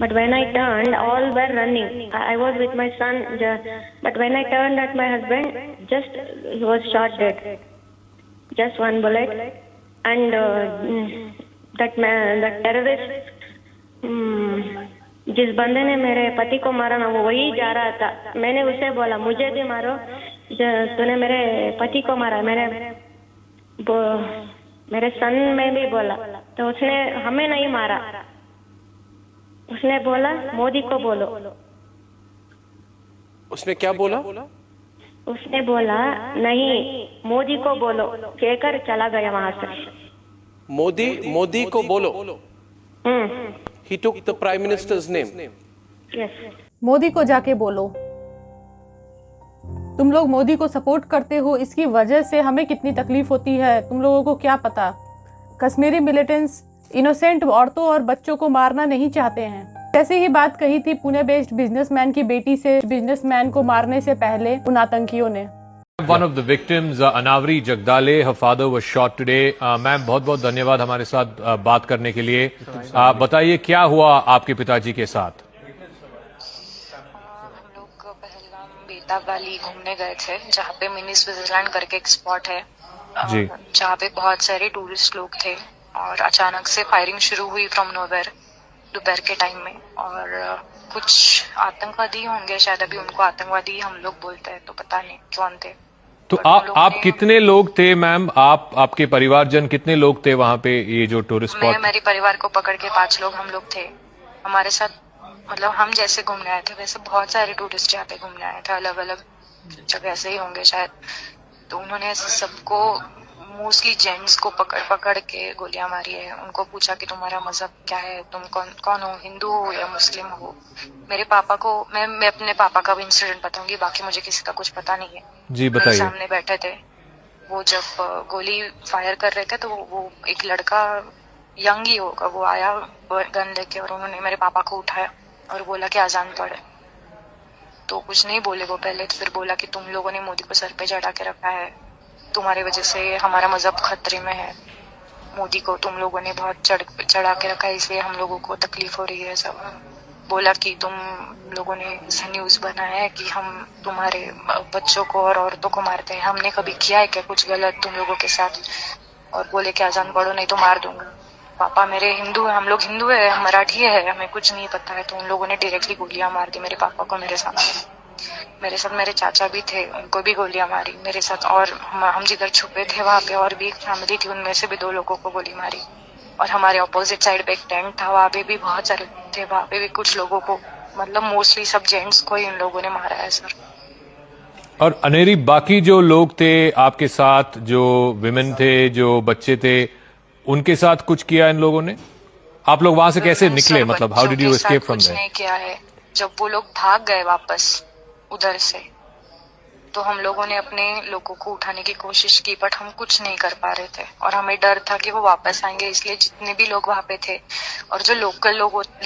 But when I turned, all were running. I was with my son, but when I turned at my husband, just he was shot dead. Just one bullet, and that man, that terrorist, जिस बंदे ने मेरे पति को मारा ना, वो वही जा रहा था. मैंने उसे बोला मुझे भी मारो, तूने मेरे पति को मारा. मेरे सन में भी बोला, तो उसने हमें नहीं मारा. उसने बोला मोदी को बोलो. उसने क्या बोला? उसने बोला नहीं, मोदी को बोलो, कहकर चला गया वहां से. मोदी को बोलो. He took the prime minister's name. Yes. Modi को जाके बोलो. तुम लोग मोदी को सपोर्ट करते हो, इसकी वजह से हमें कितनी तकलीफ होती है तुम लोगों को क्या पता. कश्मीरी मिलिटेंट्स इनोसेंट औरतों और बच्चों को मारना नहीं चाहते हैं. जैसे ही बात कही थी पुणे बेस्ड बिजनेसमैन की बेटी से, बिजनेसमैन को मारने से पहले उन आतंकियों ने. One of the victims, Anavri Jagdale, her father was shot today. Ma'am बहुत बहुत धन्यवाद हमारे साथ बात करने के लिए. बताइए क्या हुआ आपके पिताजी के साथ? हम लोग पहलगाम बेताब वैली घूमने गए थे, जहाँ पे मिनी स्विट्जरलैंड करके एक स्पॉट है, जहाँ पे बहुत सारे टूरिस्ट लोग थे. और अचानक से फायरिंग शुरू हुई फ्रॉम नोवेयर दोपहर के टाइम में. और कुछ आतंकवादी होंगे शायद, अभी उनको आतंकवादी हम लोग बोलते हैं, तो पता नहीं कौन थे. तो आप कितने लोग थे मैम? आपके परिवारजन कितने लोग थे वहाँ पे, ये जो टूरिस्ट स्पॉट? मेरे परिवार को पकड़ के 5 लोग हम लोग थे. हमारे साथ मतलब हम जैसे घूमने आए थे वैसे बहुत सारे टूरिस्ट यहाँ पे घूमने आए थे, अलग अलग जगह से ही होंगे शायद. तो उन्होंने ऐसे सबको, मोस्टली जेंट्स को पकड़ के गोलियां मारी है. उनको पूछा कि तुम्हारा मजहब क्या है, तुम कौन हो, हिंदू हो या मुस्लिम हो. मेरे पापा को मैं अपने पापा का भी इंसिडेंट बताऊंगी, बाकी मुझे किसी का कुछ पता नहीं है. जी बताइए. सामने बैठे थे वो, जब गोली फायर कर रहे थे तो वो एक लड़का यंग ही होगा, वो आया गन लेके और उन्होंने मेरे पापा को उठाया और बोला कि अजान पढ़े. तो कुछ नहीं बोले वो पहले, तो फिर बोला कि तुम लोगों ने मोदी को सर पे चढ़ा के रखा है, तुम्हारी वजह से हमारा मजहब खतरे में है, मोदी को तुम लोगों ने बहुत चढ़ा के रखा है, इसलिए हम लोगों को तकलीफ हो रही है. सब बोला कि तुम लोगों ने ऐसा न्यूज बनाया है कि हम तुम्हारे बच्चों को और औरतों को मारते हैं. हमने कभी किया है क्या कुछ गलत तुम लोगों के साथ? और बोले कि अजान पढ़ो नहीं तो मार दूंगा. पापा मेरे हिंदू है, हम लोग हिंदू है, हम मराठी है, हमें कुछ नहीं पता है. तो उन लोगों ने डायरेक्टली गोलियां मार दी मेरे पापा को मेरे सामने. मेरे साथ मेरे चाचा भी थे, उनको भी गोलियां मारी मेरे साथ. और हम जिधर छुपे थे वहाँ पे और भी एक फैमिली थी, उनमें से भी 2 लोगों को गोली मारी. और हमारे ऑपोजिट साइड पे एक टेंट था, वहाँ पे भी बहुत सारे थे, वहाँ पे भी कुछ लोगों को, मतलब मोस्टली सब जेंट्स को ही इन लोगों ने मारा है सर. और अनेरी बाकी जो लोग थे आपके साथ, जो विमेन थे, जो बच्चे थे, उनके साथ कुछ किया इन लोगों ने? आप लोग वहां से कैसे निकले, मतलब how did you escape from there? कुछ नहीं किया है. जब वो लोग भाग गए वापस उधर से, तो हम लोगों ने अपने लोगों को उठाने की कोशिश की, बट हम कुछ नहीं कर पा रहे थे. और हमें डर था कि वो वापस आएंगे, इसलिए जितने भी लोग वहाँ पे थे और जो लोकल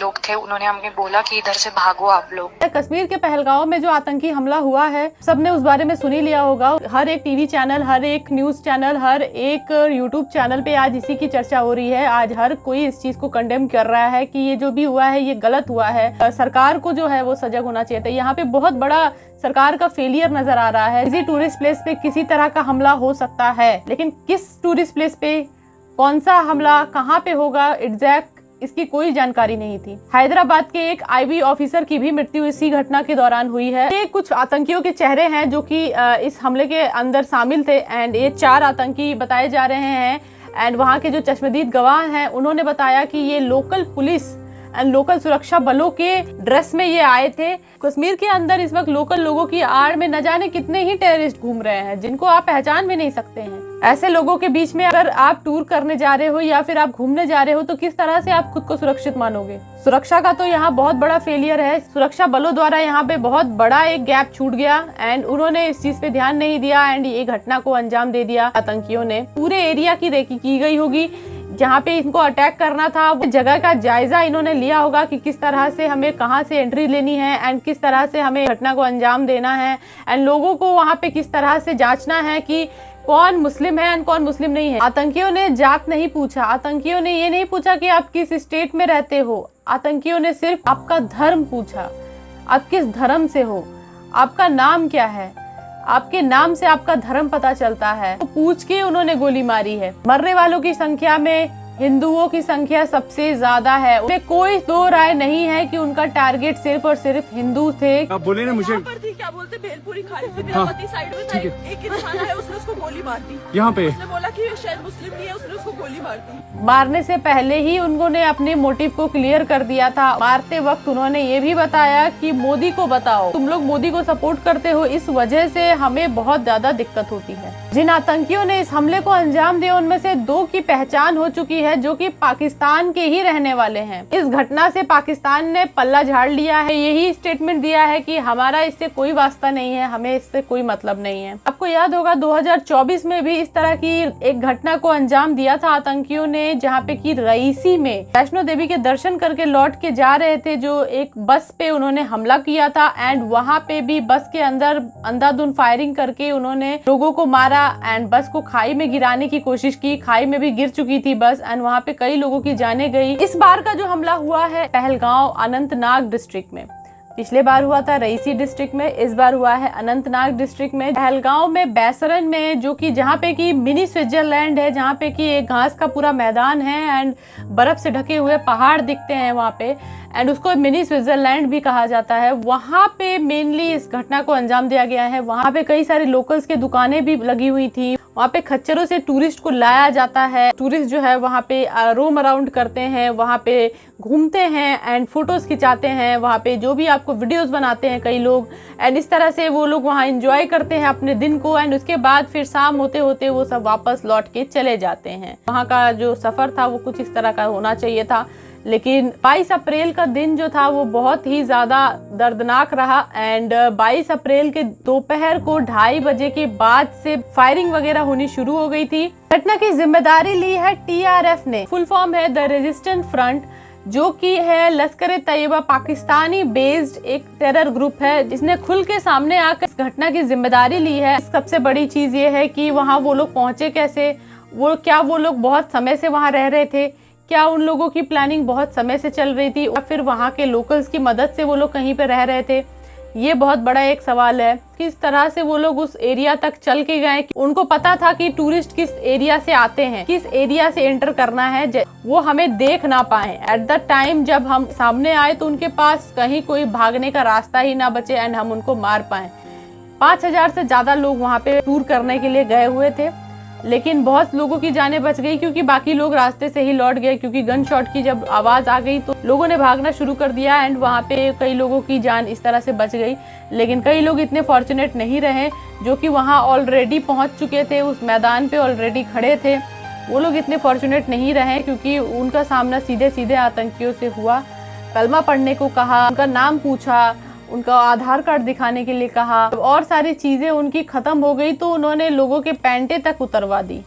लोग थे, उन्होंने हमें बोला कि इधर से भागो आप लोग. कश्मीर के पहलगाम में जो आतंकी हमला हुआ है, सबने उस बारे में सुन ही लिया होगा. हर एक टीवी चैनल, हर एक न्यूज चैनल, हर एक यूट्यूब चैनल पे आज इसी की चर्चा हो रही है. आज हर कोई इस चीज को कंडेम कर रहा है कि ये जो भी हुआ है ये गलत हुआ है. सरकार को जो है वो सजग होना चाहिए था. यहाँ पे बहुत बड़ा सरकार का फेलियर नजर आ रहा है. किसी टूरिस्ट प्लेस पे किसी तरह का हमला हो सकता है, लेकिन किस टूरिस्ट प्लेस पे कौन सा हमला कहाँ पे होगा एग्जैक्ट, इसकी कोई जानकारी नहीं थी. हैदराबाद के एक आईबी ऑफिसर की भी मृत्यु इसी घटना के दौरान हुई है. ये कुछ आतंकियों के चेहरे हैं जो कि इस हमले के अंदर शामिल थे. एंड ये 4 आतंकी बताए जा रहे हैं. एंड वहाँ के जो चश्मदीद गवाह हैं उन्होंने बताया कि ये लोकल पुलिस एंड लोकल सुरक्षा बलों के ड्रेस में ये आए थे. कश्मीर के अंदर इस वक्त लोकल लोगों की आड़ में न जाने कितने ही टेररिस्ट घूम रहे हैं, जिनको आप पहचान भी नहीं सकते हैं. ऐसे लोगों के बीच में अगर आप टूर करने जा रहे हो या फिर आप घूमने जा रहे हो, तो किस तरह से आप खुद को सुरक्षित मानोगे? सुरक्षा का तो यहाँ बहुत बड़ा फेलियर है. सुरक्षा बलों द्वारा यहाँ पे बहुत बड़ा एक गैप छूट गया एंड उन्होंने इस चीज पे ध्यान नहीं दिया एंड ये घटना को अंजाम दे दिया. आतंकियों ने पूरे एरिया की रेकी की गई होगी जहाँ पे इनको अटैक करना था. वो जगह का जायजा इन्होंने लिया होगा कि किस तरह से हमें कहाँ से एंट्री लेनी है एंड किस तरह से हमें घटना को अंजाम देना है. एंड लोगों को वहाँ पे किस तरह से जांचना है कि कौन मुस्लिम है एंड कौन मुस्लिम नहीं है. आतंकियों ने जात नहीं पूछा. आतंकियों ने ये नहीं पूछा कि आप किस स्टेट में रहते हो. आतंकियों ने सिर्फ आपका धर्म पूछा, आप किस धर्म से हो, आपका नाम क्या है, आपके नाम से आपका धर्म पता चलता है, तो पूछ के उन्होंने गोली मारी है। मरने वालों की संख्या में हिंदुओं की संख्या सबसे ज्यादा है। उन्हें कोई दो राय नहीं है कि उनका टारगेट सिर्फ और सिर्फ हिंदू थे। आप बोले ना मुझे क्या बोलते भेलपुरी खाड़ी थी, मेरावती साइड में था, एक इंसान है उसने उसको गोली मार दी। यहाँ पे उसने बोला कि ये शायद मुस्लिम नहीं है, उसने उसको गोली मार दी। मारने से पहले ही उन्होंने अपने मोटिव को क्लियर कर दिया था। मारते वक्त उन्होंने ये भी बताया कि मोदी को बताओ, तुम लोग मोदी को सपोर्ट करते हो, इस वजह से हमें बहुत ज्यादा दिक्कत होती है। जिन आतंकियों ने इस हमले को अंजाम दिया उनमें से 2 की पहचान हो चुकी है, जो कि पाकिस्तान के ही रहने वाले हैं। इस घटना से पाकिस्तान ने पल्ला झाड़ लिया है, यही स्टेटमेंट दिया है कि हमारा इससे कोई वास्ता नहीं है, हमें इससे कोई मतलब नहीं है। आपको याद होगा 2024 में भी इस तरह की एक घटना को अंजाम दिया था आतंकियों ने, जहाँ पे कि रईसी में वैष्णो देवी के दर्शन करके लौट के जा रहे थे, जो एक बस पे उन्होंने हमला किया था एंड वहाँ पे भी बस के अंदर अंधाधुंध फायरिंग करके उन्होंने लोगों को मारा एंड बस को खाई में गिराने की कोशिश की। खाई में भी गिर चुकी थी बस एंड वहाँ पे कई लोगों की जाने गई। इस बार का जो हमला हुआ है पहलगांव अनंतनाग डिस्ट्रिक्ट में, पिछले बार हुआ था रईसी डिस्ट्रिक्ट में, इस बार हुआ है अनंतनाग डिस्ट्रिक्ट में। पहलगांव में बैसरन में, जो कि जहाँ पे कि मिनी स्विट्जरलैंड है, जहाँ पे कि एक घास का पूरा मैदान है एंड बर्फ से ढके हुए पहाड़ दिखते हैं वहाँ पे एंड उसको मिनी स्विट्जरलैंड भी कहा जाता है। वहाँ पे मेनली इस घटना को अंजाम दिया गया है। वहाँ पे कई सारे लोकल्स की दुकानें भी लगी हुई थी। वहाँ पे खच्चरों से टूरिस्ट को लाया जाता है। टूरिस्ट जो है वहाँ पे रोम अराउंड करते हैं, वहाँ पे घूमते हैं एंड फोटोज खिंचाते हैं। वहाँ पे जो भी आपको वीडियोस बनाते हैं कई लोग एंड इस तरह से वो लोग वहाँ एंजॉय करते हैं अपने दिन को एंड उसके बाद फिर शाम होते होते वो सब वापस लौट के चले जाते हैं। वहाँ का जो सफर था वो कुछ इस तरह का होना चाहिए था, लेकिन 22 अप्रैल का दिन जो था वो बहुत ही ज्यादा दर्दनाक रहा एंड 22 अप्रैल के दोपहर को 2:30 बजे के बाद से फायरिंग वगैरह होनी शुरू हो गई थी। घटना की जिम्मेदारी ली है TRF ने, फुल फॉर्म है द रेजिस्टेंट फ्रंट, जो कि है लश्कर तैयबा पाकिस्तानी बेस्ड एक टेरर ग्रुप है, जिसने खुल के सामने आकर इस घटना की जिम्मेदारी ली है। सबसे बड़ी चीज ये है कि वहाँ वो लोग पहुंचे कैसे, क्या वो लोग बहुत समय से वहाँ रह रहे थे, क्या उन लोगों की प्लानिंग बहुत समय से चल रही थी और फिर वहाँ के लोकल्स की मदद से वो लोग कहीं पे रह रहे थे। ये बहुत बड़ा एक सवाल है, किस तरह से वो लोग उस एरिया तक चल के गए। उनको पता था कि टूरिस्ट किस एरिया से आते हैं, किस एरिया से एंटर करना है, वो हमें देख ना पाए। एट द टाइम जब हम सामने आए तो उनके पास कहीं कोई भागने का रास्ता ही ना बचे एंड हम उनको मार पाए। 5000 से ज्यादा लोग वहाँ पे टूर करने के लिए गए हुए थे, लेकिन बहुत लोगों की जानें बच गई क्योंकि बाकी लोग रास्ते से ही लौट गए, क्योंकि गन शॉट की जब आवाज आ गई तो लोगों ने भागना शुरू कर दिया एंड वहाँ पे कई लोगों की जान इस तरह से बच गई। लेकिन कई लोग इतने फॉर्चुनेट नहीं रहे जो कि वहाँ ऑलरेडी पहुँच चुके थे, उस मैदान पे ऑलरेडी खड़े थे। वो लोग इतने फॉर्चुनेट नहीं रहे क्योंकि उनका सामना सीधे सीधे आतंकियों से हुआ। कलमा पढ़ने को कहा, उनका नाम पूछा, उनका आधार कार्ड दिखाने के लिए कहा और सारी चीजें उनकी खत्म हो गई तो उन्होंने लोगों के पैंटे तक उतरवा दी।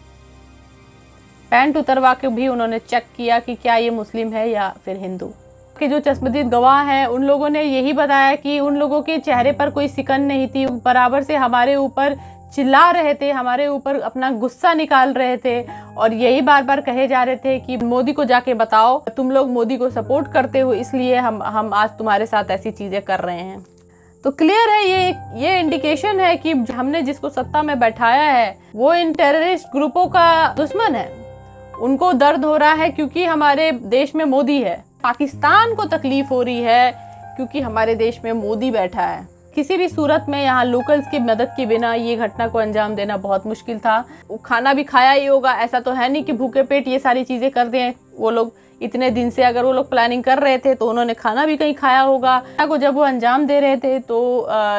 पैंट उतरवा के भी उन्होंने चेक किया कि क्या ये मुस्लिम है या फिर हिंदू। के जो चश्मदीद गवाह हैं उन लोगों ने यही बताया कि उन लोगों के चेहरे पर कोई सिकन नहीं थी, बराबर से हमारे ऊपर चिल्ला रहे थे, हमारे ऊपर अपना गुस्सा निकाल रहे थे और यही बार बार कहे जा रहे थे कि मोदी को जाके बताओ, तुम लोग मोदी को सपोर्ट करते हो इसलिए हम आज तुम्हारे साथ ऐसी चीजें कर रहे हैं। तो क्लियर है, ये इंडिकेशन है कि हमने जिसको सत्ता में बैठाया है वो इन टेररिस्ट ग्रुपों का दुश्मन है। उनको दर्द हो रहा है क्योंकि हमारे देश में मोदी है, पाकिस्तान को तकलीफ हो रही है क्योंकि हमारे देश में मोदी बैठा है। किसी भी सूरत में यहाँ लोकल्स की मदद के बिना ये घटना को अंजाम देना बहुत मुश्किल था। खाना भी खाया ही होगा, ऐसा तो है नहीं कि भूखे पेट ये सारी चीजें कर दें वो लोग। इतने दिन से अगर वो लोग प्लानिंग कर रहे थे तो उन्होंने खाना भी कहीं खाया होगा। को जब वो अंजाम दे रहे थे तो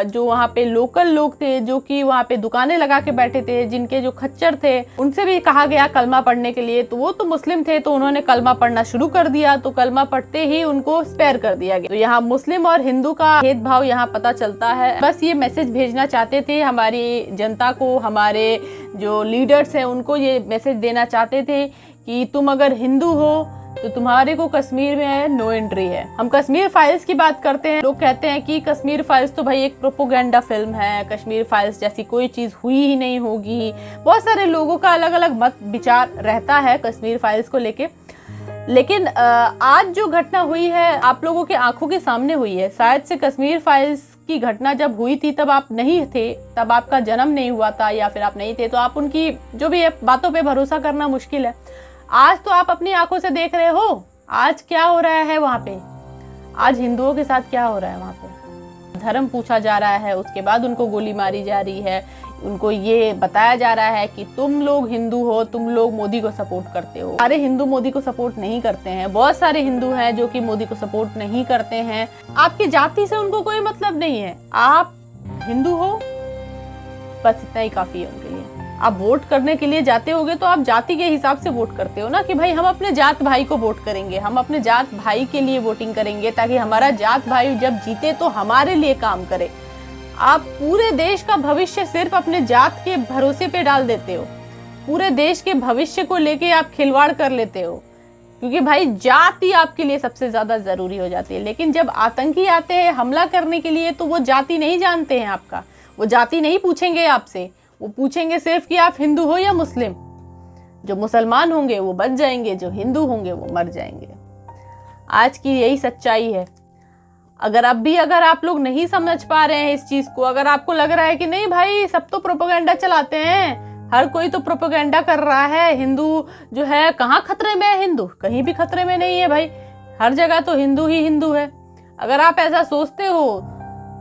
जो वहाँ पे लोकल लोग थे, जो कि वहाँ पे दुकानें लगा के बैठे थे, जिनके जो खच्चर थे, उनसे भी कहा गया कलमा पढ़ने के लिए। तो वो तो मुस्लिम थे तो उन्होंने कलमा पढ़ना शुरू कर दिया, तो कलमा पढ़ते ही उनको स्पेयर कर दिया गया। तो यहाँ मुस्लिम और हिंदू का भेदभाव यहाँ पता चलता है। बस ये मैसेज भेजना चाहते थे हमारी जनता को, हमारे जो लीडर्स हैं उनको ये मैसेज देना चाहते थे कि तुम अगर हिंदू हो तो तुम्हारे को कश्मीर में नो एंट्री है। हम कश्मीर फाइल्स की बात करते हैं, लोग कहते हैं कि कश्मीर फाइल्स तो भाई एक प्रोपोगेंडा फिल्म है, कश्मीर फाइल्स जैसी कोई चीज हुई ही नहीं होगी। बहुत सारे लोगों का अलग अलग मत विचार रहता है कश्मीर फाइल्स को लेके, लेकिन आज जो घटना हुई है आप लोगों के आंखों के सामने हुई है। शायद से कश्मीर फाइल्स की घटना जब हुई थी तब आप नहीं थे, तब आपका जन्म नहीं हुआ था या फिर आप नहीं थे, तो आप उनकी जो भी बातों पे भरोसा करना मुश्किल है। आज तो आप अपनी आंखों से देख रहे हो आज क्या हो रहा है वहाँ पे, आज हिंदुओं के साथ क्या हो रहा है वहाँ पे। धर्म पूछा जा रहा है, उसके बाद उनको गोली मारी जा रही है, उनको ये बताया जा रहा है कि तुम लोग हिंदू हो, तुम लोग मोदी को सपोर्ट करते हो। सारे हिंदू मोदी को सपोर्ट नहीं करते हैं, बहुत सारे हिंदू हैं जो कि मोदी को सपोर्ट नहीं करते हैं। आपकी जाति से उनको कोई मतलब नहीं है, आप हिंदू हो बस इतना ही काफी है उनके लिए। आप वोट करने के लिए जाते होगे तो आप जाति के हिसाब से वोट करते हो ना, कि भाई हम अपने जात भाई को वोट करेंगे, हम अपने जात भाई के लिए वोटिंग करेंगे ताकि हमारा जात भाई जब जीते तो हमारे लिए काम करे। आप पूरे देश का भविष्य सिर्फ अपने जात के भरोसे पे डाल देते हो, पूरे देश के भविष्य को लेके आप खिलवाड़ कर लेते हो, क्योंकि भाई जात ही आपके लिए सबसे ज्यादा जरूरी हो जाती है। लेकिन जब आतंकी आते हैं हमला करने के लिए तो वो जाति नहीं जानते हैं आपका, वो जाति नहीं पूछेंगे आपसे, वो पूछेंगे सिर्फ कि आप हिंदू हो या मुस्लिम। जो मुसलमान होंगे वो बच जाएंगे, जो हिंदू होंगे वो मर जाएंगे। आज की यही सच्चाई है। अगर आप लोग नहीं समझ पा रहे हैं इस चीज को, अगर आपको लग रहा है कि नहीं भाई सब तो प्रोपेगेंडा चलाते हैं, हर कोई तो प्रोपेगेंडा कर रहा है, हिंदू जो है कहाँ खतरे में है, हिंदू कहीं भी खतरे में नहीं है भाई, हर जगह तो हिंदू ही हिंदू है। अगर आप ऐसा सोचते हो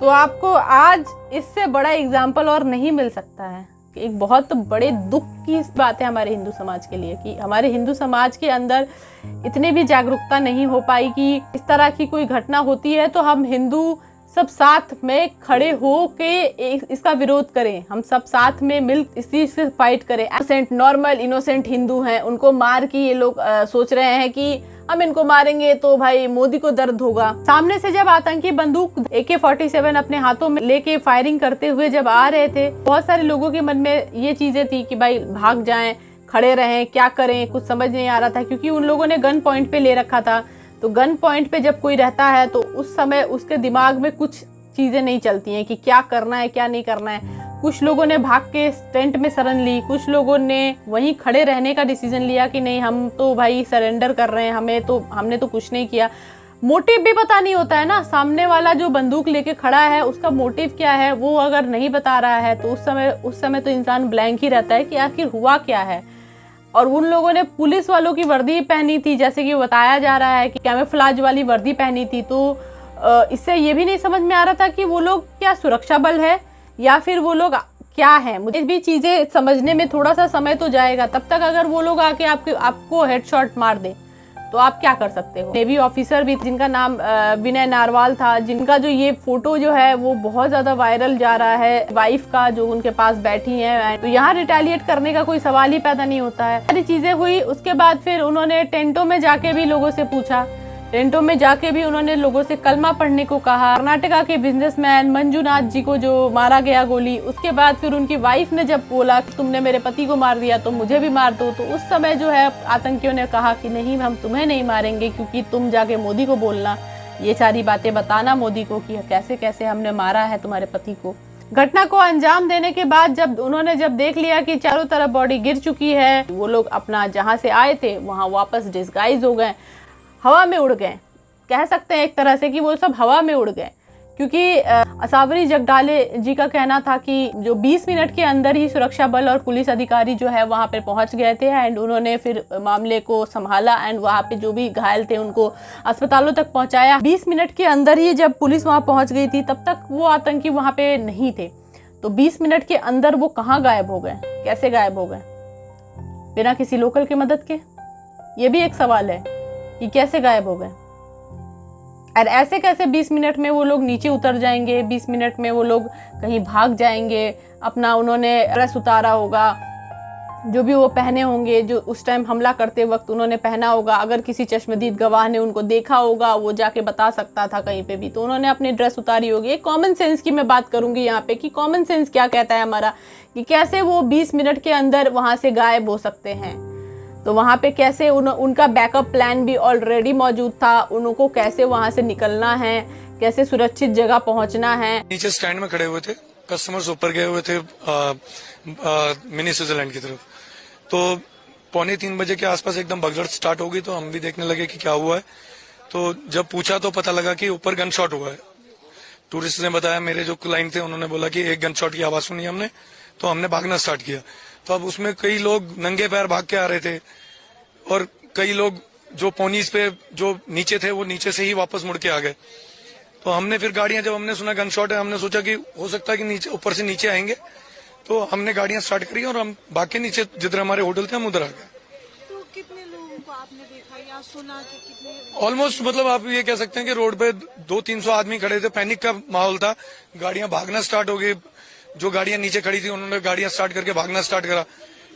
तो आपको आज इससे बड़ा एग्जाम्पल और नहीं मिल सकता है। एक बहुत बड़े दुख की बात है हमारे हिंदू समाज के लिए कि हमारे हिंदू समाज के अंदर इतनी भी जागरूकता नहीं हो पाई कि इस तरह की कोई घटना होती है तो हम हिंदू सब साथ में खड़े हो के इसका विरोध करें, हम सब साथ में मिल इस चीज से फाइट करें। इनोसेंट नॉर्मल इनोसेंट हिंदू हैं, उनको मार के ये लोग सोच रहे हैं कि हम इनको मारेंगे तो भाई मोदी को दर्द होगा। सामने से जब आतंकी बंदूक AK-47 अपने हाथों में लेके फायरिंग करते हुए जब आ रहे थे, बहुत सारे लोगों के मन में ये चीजें थी कि भाई भाग जाएं, खड़े रहें, क्या करें, कुछ समझ नहीं आ रहा था, क्योंकि उन लोगों ने गन पॉइंट पे ले रखा था। तो गन पॉइंट पे जब कोई रहता है तो उस समय उसके दिमाग में कुछ चीजें नहीं चलती हैं कि क्या करना है क्या नहीं करना है। कुछ लोगों ने भाग के टेंट में शरण ली, कुछ लोगों ने वहीं खड़े रहने का डिसीजन लिया कि नहीं हम तो भाई सरेंडर कर रहे हैं, हमने तो कुछ नहीं किया। मोटिव भी पता नहीं होता है ना, सामने वाला जो बंदूक लेके खड़ा है उसका मोटिव क्या है वो अगर नहीं बता रहा है तो उस समय तो इंसान ब्लैंक ही रहता है कि आखिर हुआ क्या है। और उन लोगों ने पुलिस वालों की वर्दी पहनी थी, जैसे कि बताया जा रहा है कि कैमोफ्लेज वाली वर्दी पहनी थी, तो इससे ये भी नहीं समझ में आ रहा था कि वो लोग क्या सुरक्षा बल है या फिर वो लोग क्या है। मुझे भी चीजें समझने में थोड़ा सा समय तो जाएगा, तब तक अगर वो लोग आके आपको हेडशॉट मार दे तो आप क्या कर सकते हो। नेवी ऑफिसर भी जिनका नाम विनय नारवाल था, जिनका जो ये फोटो जो है वो बहुत ज्यादा वायरल जा रहा है, वाइफ का जो उनके पास बैठी है, तो यहाँ रिटेलिएट करने का कोई सवाल ही पैदा नहीं होता है। सारी चीजें हुई, उसके बाद फिर उन्होंने टेंटों में जाके भी लोगों से पूछा, टेंटों में जाके भी उन्होंने लोगों से कलमा पढ़ने को कहा। कर्नाटका के बिजनेसमैन मंजुनाथ जी को जो मारा गया गोली, उसके बाद फिर उनकी वाइफ ने जब बोला कि तुमने मेरे पति को मार दिया तो मुझे भी मार दो, तो उस समय जो है आतंकियों ने कहा कि नहीं हम तुम्हें नहीं मारेंगे, क्योंकि तुम जाके मोदी को बोलना, ये सारी बातें बताना मोदी को कि कैसे कैसे हमने मारा है तुम्हारे पति को। घटना को अंजाम देने के बाद जब उन्होंने देख लिया कि चारों तरफ बॉडी गिर चुकी है, वो लोग अपना जहाँ से आए थे वहाँ वापस डिस्गाइज हो गए, हवा में उड़ गए। कह सकते हैं एक तरह से कि वो सब हवा में उड़ गए, क्योंकि असावरी जगदाले जी का कहना था कि जो 20 मिनट के अंदर ही सुरक्षा बल और पुलिस अधिकारी जो है वहाँ पे पहुँच गए थे एंड उन्होंने फिर मामले को संभाला एंड वहाँ पे जो भी घायल थे उनको अस्पतालों तक पहुँचाया। 20 मिनट के अंदर ही जब पुलिस वहाँ पहुँच गई थी तब तक वो आतंकी वहाँ पे नहीं थे, तो 20 मिनट के अंदर वो कहाँ गायब हो गए, कैसे गायब हो गए बिना किसी लोकल की मदद के? ये भी एक सवाल है कि कैसे गायब हो गए। और ऐसे कैसे 20 मिनट में वो लोग नीचे उतर जाएंगे, 20 मिनट में वो लोग कहीं भाग जाएंगे। अपना उन्होंने ड्रेस उतारा होगा, जो भी वो पहने होंगे, जो उस टाइम हमला करते वक्त उन्होंने पहना होगा, अगर किसी चश्मदीद गवाह ने उनको देखा होगा वो जाके बता सकता था कहीं पे भी, तो उन्होंने अपनी ड्रेस उतारी होगी। एक कॉमन सेंस की मैं बात करूंगी यहाँ पे कि कॉमन सेंस क्या कहता है हमारा, कि कैसे वो 20 मिनट के अंदर वहां से गायब हो सकते हैं। तो वहाँ पे कैसे उनका बैकअप प्लान भी ऑलरेडी मौजूद था, उनको कैसे वहाँ से निकलना है, कैसे सुरक्षित जगह पहुँचना है। नीचे स्टैंड में खड़े हुए थे, कस्टमर्स ऊपर गए हुए थे मिनी स्विट्जरलैंड की तरफ, तो 2:45 बजे के आसपास एकदम भगदड़ स्टार्ट हो गई, तो हम भी देखने लगे कि क्या हुआ है। तो जब पूछा तो पता लगा कि ऊपर गन शॉट हुआ है। टूरिस्ट ने बताया, मेरे जो क्लाइंट थे उन्होंने बोला कि एक गन शॉट की आवाज सुनी हमने, तो हमने भागना स्टार्ट किया। तो अब उसमें कई लोग नंगे पैर भाग के आ रहे थे और कई लोग जो पोनीज पे जो नीचे थे वो नीचे से ही वापस मुड़ के आ गए। तो हमने फिर गाड़ियां, जब हमने सुना गन शॉट है, हमने सोचा कि हो सकता है कि नीचे ऊपर से नीचे आएंगे, तो हमने गाड़ियां स्टार्ट करी और हम भाग के नीचे जिधर हमारे होटल थे हम उधर आ गए। तो कितने लोगों को आपने देखा या सुना कि कितने? ऑलमोस्ट मतलब आप ये कह सकते हैं कि रोड पे 200-300 आदमी खड़े थे, पैनिक का माहौल था, गाड़ियां भागना स्टार्ट हो गई। जो गाड़ियां नीचे खड़ी थी उन्होंने गाड़ियां स्टार्ट करके भागना स्टार्ट करा,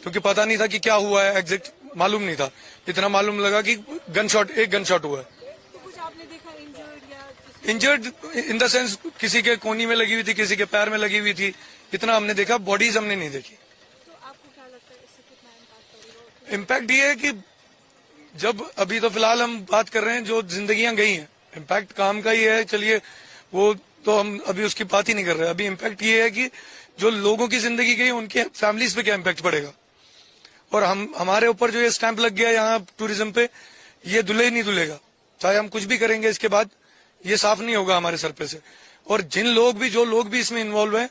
क्योंकि पता नहीं था कि क्या हुआ है, एग्जैक्ट मालूम नहीं था। इतना मालूम लगा कि एक गन शॉट हुआ है। तो कुछ आपने देखा इंजर्ड या इंजर्ड इन द सेंस किसी के कोनी में लगी हुई थी, किसी के पैर में लगी हुई थी, इतना हमने देखा, बॉडीज हमने नहीं देखी। तो आपको क्या लगता है इससे कितना इम्पैक्ट पड़ेगा? इम्पैक्ट ये है कि जब अभी तो फिलहाल हम बात कर रहे हैं जो जिंदगियां गई हैं, इम्पैक्ट काम का ही है, चलिए वो तो हम अभी उसकी बात ही नहीं कर रहे। अभी इम्पैक्ट ये है कि जो लोगों की जिंदगी गई उनके फैमिलीज पे क्या इम्पैक्ट पड़ेगा, और हमारे ऊपर जो ये स्टैंप लग गया यहाँ टूरिज्म पे, ये धुले ही नहीं धुलेगा। चाहे हम कुछ भी करेंगे इसके बाद ये साफ नहीं होगा हमारे सर पे से। और जो लोग भी इसमें इन्वॉल्व हैं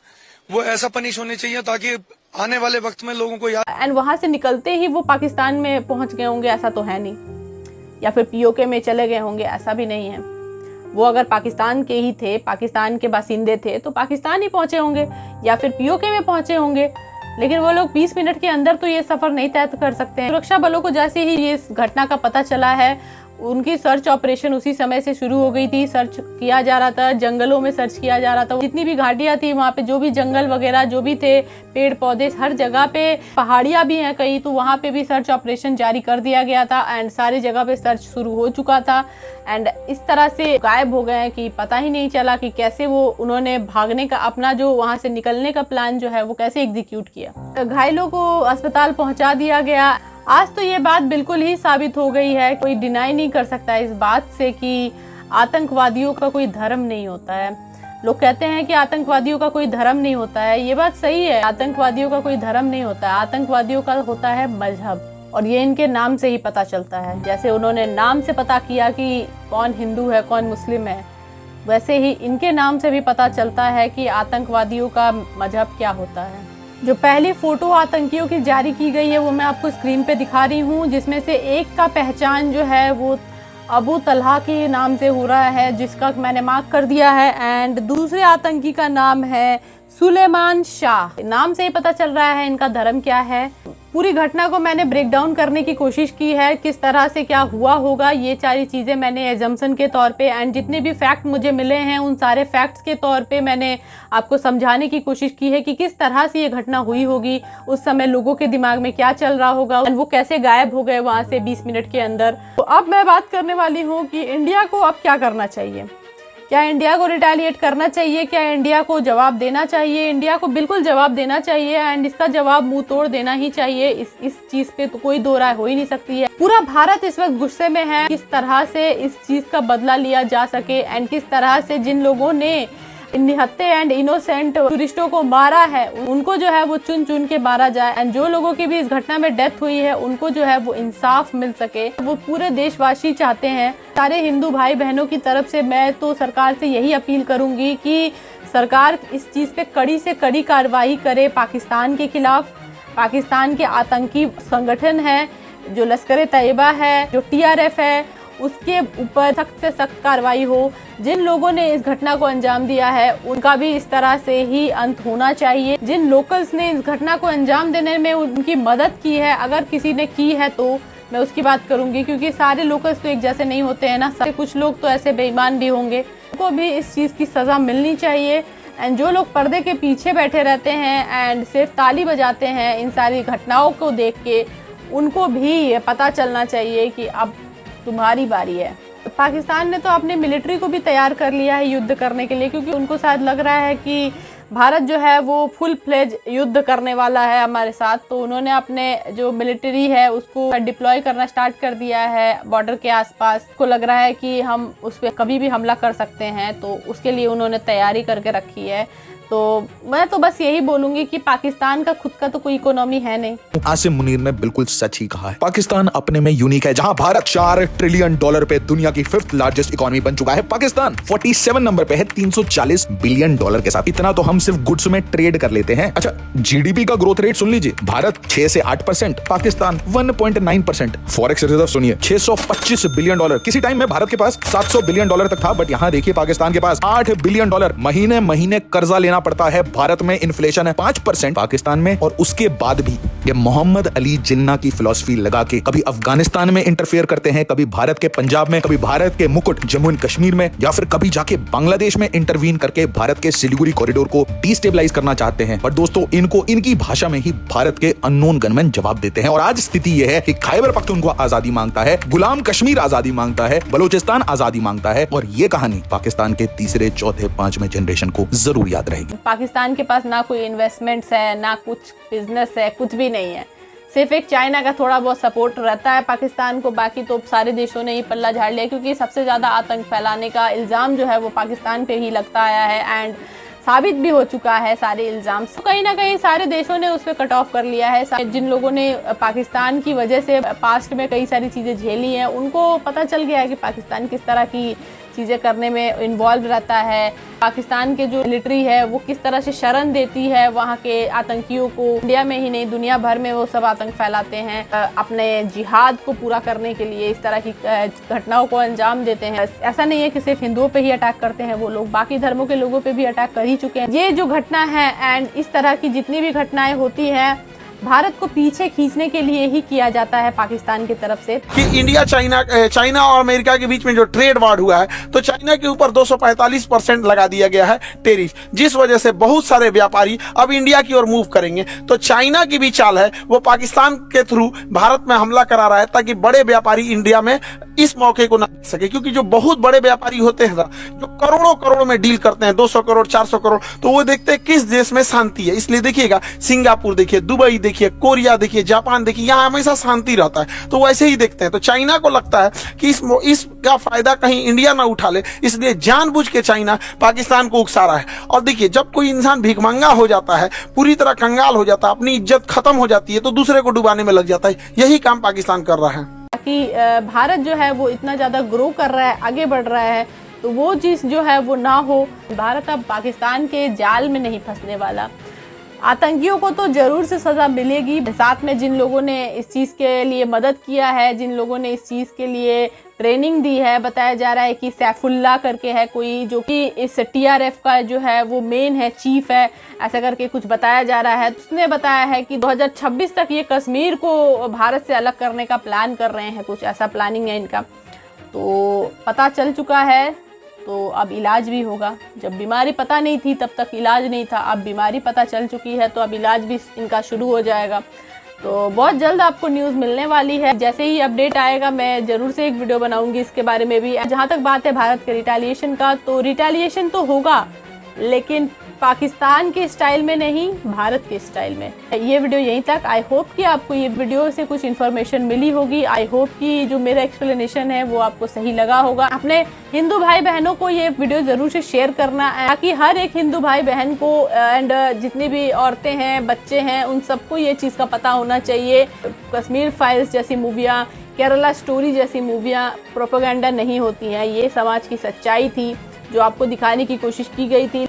वो ऐसा पनिश होने चाहिए ताकि आने वाले वक्त में लोगों को याद। एंड वहां से निकलते ही वो पाकिस्तान में पहुंच गए होंगे, ऐसा तो है नहीं, या फिर पीओके में चले गए होंगे, ऐसा भी नहीं है। वो अगर पाकिस्तान के ही थे, पाकिस्तान के बासिंदे थे, तो पाकिस्तान ही पहुंचे होंगे या फिर पीओके में पहुंचे होंगे। लेकिन वो लोग 20 मिनट के अंदर तो ये सफर नहीं तय कर सकते हैं। सुरक्षा बलों को जैसे ही ये इस घटना का पता चला है, उनकी सर्च ऑपरेशन उसी समय से शुरू हो गई थी। सर्च किया जा रहा था, जंगलों में सर्च किया जा रहा था। जितनी भी घाटियां थी वहाँ पे, जो भी जंगल वगैरह जो भी थे, पेड़ पौधे, हर जगह पे, पहाड़ियां भी हैं कई, तो वहाँ पे भी सर्च ऑपरेशन जारी कर दिया गया था। एंड सारी जगह पे सर्च शुरू हो चुका था। एंड इस तरह से गायब हो गए कि पता ही नहीं चला कि कैसे वो उन्होंने भागने का, अपना जो वहाँ से निकलने का प्लान जो है वो कैसे एग्जीक्यूट किया। घायलों को अस्पताल पहुँचा दिया गया। आज तो ये बात बिल्कुल ही साबित हो गई है, कोई डिनाई नहीं कर सकता इस बात से कि आतंकवादियों का कोई धर्म नहीं होता है। लोग कहते हैं कि आतंकवादियों का कोई धर्म नहीं होता है, ये बात सही है, आतंकवादियों का कोई धर्म नहीं होता है, आतंकवादियों का होता है मजहब। और ये इनके नाम से ही पता चलता है। जैसे उन्होंने नाम से पता किया कि कौन हिंदू है कौन मुस्लिम है, वैसे ही इनके नाम से भी पता चलता है कि आतंकवादियों का मजहब क्या होता है। जो पहली फोटो आतंकियों की जारी की गई है वो मैं आपको स्क्रीन पे दिखा रही हूँ, जिसमें से एक का पहचान जो है वो अबू तलहा के नाम से हो रहा है, जिसका मैंने मार्क कर दिया है। एंड दूसरे आतंकी का नाम है सुलेमान शाह। नाम से ही पता चल रहा है इनका धर्म क्या है। पूरी घटना को मैंने ब्रेक डाउन करने की कोशिश की है, किस तरह से क्या हुआ होगा, ये सारी चीज़ें मैंने एजम्पशन के तौर पे, एंड जितने भी फैक्ट मुझे मिले हैं उन सारे फैक्ट्स के तौर पे मैंने आपको समझाने की कोशिश की है कि किस तरह से ये घटना हुई होगी, उस समय लोगों के दिमाग में क्या चल रहा होगा, वो कैसे गायब हो गए वहाँ से 20 मिनट के अंदर। तो अब मैं बात करने वाली हूँ कि इंडिया को अब क्या करना चाहिए। क्या इंडिया को रिटेलिएट करना चाहिए, क्या इंडिया को जवाब देना चाहिए? इंडिया को बिल्कुल जवाब देना चाहिए, एंड इसका जवाब मुंह तोड़ देना ही चाहिए। इस चीज़ पे तो कोई दो राय हो ही नहीं सकती है। पूरा भारत इस वक्त गुस्से में है, किस तरह से इस चीज़ का बदला लिया जा सके, एंड किस तरह से जिन लोगों ने निहत्थे एंड इनोसेंट टूरिस्टों को मारा है उनको जो है वो चुन चुन के मारा जाए, एंड जो लोगों की भी इस घटना में डेथ हुई है उनको जो है वो इंसाफ मिल सके, वो पूरे देशवासी चाहते हैं। सारे हिंदू भाई बहनों की तरफ से मैं तो सरकार से यही अपील करूंगी कि सरकार इस चीज़ पे कड़ी से कड़ी कार्रवाई करे पाकिस्तान के खिलाफ। पाकिस्तान के आतंकी संगठन है जो लश्कर तैयबा है, जो TRF है, उसके ऊपर सख्त से सख्त कार्रवाई हो। जिन लोगों ने इस घटना को अंजाम दिया है उनका भी इस तरह से ही अंत होना चाहिए। जिन लोकल्स ने इस घटना को अंजाम देने में उनकी मदद की है, अगर किसी ने की है तो मैं उसकी बात करूंगी, क्योंकि सारे लोकल्स तो एक जैसे नहीं होते हैं ना, सारे कुछ लोग तो ऐसे बेईमान भी होंगे, उनको भी इस चीज़ की सज़ा मिलनी चाहिए। एंड जो लोग पर्दे के पीछे बैठे रहते हैं एंड सिर्फ ताली बजाते हैं इन सारी घटनाओं को देख के, उनको भी पता चलना चाहिए कि अब तुम्हारी बारी है। पाकिस्तान ने तो अपने मिलिट्री को भी तैयार कर लिया है युद्ध करने के लिए, क्योंकि उनको शायद लग रहा है कि भारत जो है वो फुल फ्लेज युद्ध करने वाला है हमारे साथ, तो उन्होंने अपने जो मिलिट्री है उसको डिप्लॉय करना स्टार्ट कर दिया है बॉर्डर के आसपास। को लग रहा है कि हम उस पर कभी भी हमला कर सकते हैं, तो उसके लिए उन्होंने तैयारी करके रखी है। तो मैं तो बस यही बोलूंगी कि पाकिस्तान का खुद का तो कोई इकोनॉमी है नहीं। आसिम मुनीर ने बिल्कुल सच ही कहा है। पाकिस्तान अपने में यूनिक है। जहां भारत $4 ट्रिलियन पे दुनिया की 5th लार्जेस्ट इकोनॉमी बन चुका है, पाकिस्तान 47 नंबर पे है $340 बिलियन के साथ। इतना तो हम सिर्फ गुड्स में ट्रेड कर लेते हैं। अच्छा, जीडीपी का ग्रोथ रेट सुन लीजिए, भारत 6 से 8%, पाकिस्तान 1.9%। फॉरेक्स रिजर्व सुनिए, $625 बिलियन। किसी टाइम में भारत के पास $700 बिलियन तक था, बट यहां देखिए पाकिस्तान के पास $8 बिलियन। महीने महीने कर्जा लेना पड़ता है। भारत में इन्फ्लेशन है 5%, पाकिस्तान में, और उसके बाद भी ये मोहम्मद अली जिन्ना की फिलॉसफी लगा के कभी अफगानिस्तान में इंटरफेयर करते हैं, कभी भारत के पंजाब में, कभी भारत के मुकुट जम्मू एंड कश्मीर में, या फिर कभी जाके बांग्लादेश में इंटरवीन करके भारत के सिलीगुड़ी कॉरिडोर को डिस्टेबलाइज करना चाहते हैं। पर दोस्तों, इनको इनकी भाषा में ही भारत के अननोन गनमैन जवाब देते हैं। और आज स्थिति यह है कि खैबर पख्तूनख्वा आजादी मांगता है, गुलाम कश्मीर आजादी मांगता है, बलूचिस्तान आजादी मांगता है, और ये कहानी पाकिस्तान के तीसरे, चौथे, 5वें जनरेशन को जरूर याद रहेगी। पाकिस्तान के पास ना कोई इन्वेस्टमेंट्स है, ना कुछ बिजनेस है, कुछ भी नहीं है। सिर्फ एक चाइना का थोड़ा बहुत सपोर्ट रहता है पाकिस्तान को, बाकी तो सारे देशों ने ही पल्ला झाड़ लिया, क्योंकि सबसे ज़्यादा आतंक फैलाने का इल्ज़ाम जो है वो पाकिस्तान पे ही लगता आया है, एंड साबित भी हो चुका है सारे इल्ज़ाम। तो कहीं ना कहीं सारे देशों ने उस पर कट ऑफ कर लिया है। जिन लोगों ने पाकिस्तान की वजह से पास्ट में कई सारी चीज़ें झेली हैं, उनको पता चल गया है कि पाकिस्तान किस तरह की चीज़ें करने में इन्वॉल्व रहता है। पाकिस्तान के जो मिलिट्री है वो किस तरह से शरण देती है वहाँ के आतंकियों को। इंडिया में ही नहीं, दुनिया भर में वो सब आतंक फैलाते हैं, अपने जिहाद को पूरा करने के लिए इस तरह की घटनाओं को अंजाम देते हैं। ऐसा नहीं है कि सिर्फ हिंदुओं पे ही अटैक करते हैं वो लोग, बाकी धर्मों के लोगों पे भी अटैक कर ही चुके हैं। ये जो घटना है एंड इस तरह की जितनी भी घटनाएं होती हैं, भारत को पीछे खींचने के लिए ही किया जाता है पाकिस्तान की तरफ से। कि इंडिया चाइना और अमेरिका के बीच में जो ट्रेड वार हुआ है, तो चाइना के ऊपर 245% लगा दिया गया है टेरिफ, जिस वजह से बहुत सारे व्यापारी अब इंडिया की ओर मूव करेंगे। तो चाइना की भी चाल है, वो पाकिस्तान के थ्रू भारत में हमला करा रहा है, ताकि बड़े व्यापारी इंडिया में इस मौके को ना देख सके। क्योंकि जो बहुत बड़े व्यापारी होते हैं जो करोड़ों में डील करते हैं, 200 करोड़ 400 करोड़, तो वो देखते हैं किस देश में शांति है। इसलिए देखिएगा, सिंगापुर देखिए, दुबई देखिए, कोरिया देखिए, जापान देखिए, यहाँ हमेशा शांति रहता है, तो वैसे ही देखते हैं। तो चाइना को लगता है कि इसका फायदा कहीं इंडिया ना उठा ले, इसलिए जानबूझ के चाइना पाकिस्तान को उकसा रहा है। और देखिए, जब कोई इंसान भिखमंगा हो जाता है, पूरी तरह कंगाल हो जाता है, अपनी इज्जत खत्म हो जाती है, तो दूसरे को डुबाने में लग जाता है। यही काम पाकिस्तान कर रहा है। कि भारत जो है वो इतना ज़्यादा ग्रो कर रहा है, आगे बढ़ रहा है, तो वो चीज़ जो है वो ना हो। भारत अब पाकिस्तान के जाल में नहीं फंसने वाला। आतंकियों को तो ज़रूर से सज़ा मिलेगी। साथ में जिन लोगों ने इस चीज़ के लिए मदद किया है, जिन लोगों ने इस चीज़ के लिए ट्रेनिंग दी है, बताया जा रहा है कि सैफुल्ला करके है कोई, जो कि इस TRF का जो है वो मेन है, चीफ है, ऐसा करके कुछ बताया जा रहा है। उसने बताया है कि 2026 तक ये कश्मीर को भारत से अलग करने का प्लान कर रहे हैं, कुछ ऐसा प्लानिंग है इनका। तो पता चल चुका है, तो अब इलाज भी होगा। जब बीमारी पता नहीं थी तब तक इलाज नहीं था, अब बीमारी पता चल चुकी है तो अब इलाज भी इनका शुरू हो जाएगा। तो बहुत जल्द आपको न्यूज़ मिलने वाली है। जैसे ही अपडेट आएगा मैं ज़रूर से एक वीडियो बनाऊंगी इसके बारे में भी। जहाँ तक बात है भारत के रिटेलिएशन का, तो रिटेलिएशन तो होगा, लेकिन पाकिस्तान के स्टाइल में नहीं, भारत के स्टाइल में। ये वीडियो यहीं तक। आई होप कि आपको ये वीडियो से कुछ इन्फॉर्मेशन मिली होगी। आई होप कि जो मेरा एक्सप्लेनेशन है वो आपको सही लगा होगा। अपने हिंदू भाई बहनों को ये वीडियो ज़रूर से शेयर करना है, ताकि हर एक हिंदू भाई बहन को एंड जितनी भी औरतें हैं, बच्चे हैं, उन सबको ये चीज़ का पता होना चाहिए। कश्मीर फाइल्स जैसी मूवियाँ, केरला स्टोरी जैसी मूवियाँ प्रोपेगेंडा नहीं होती हैं। ये समाज की सच्चाई थी जो आपको दिखाने की कोशिश की गई थी।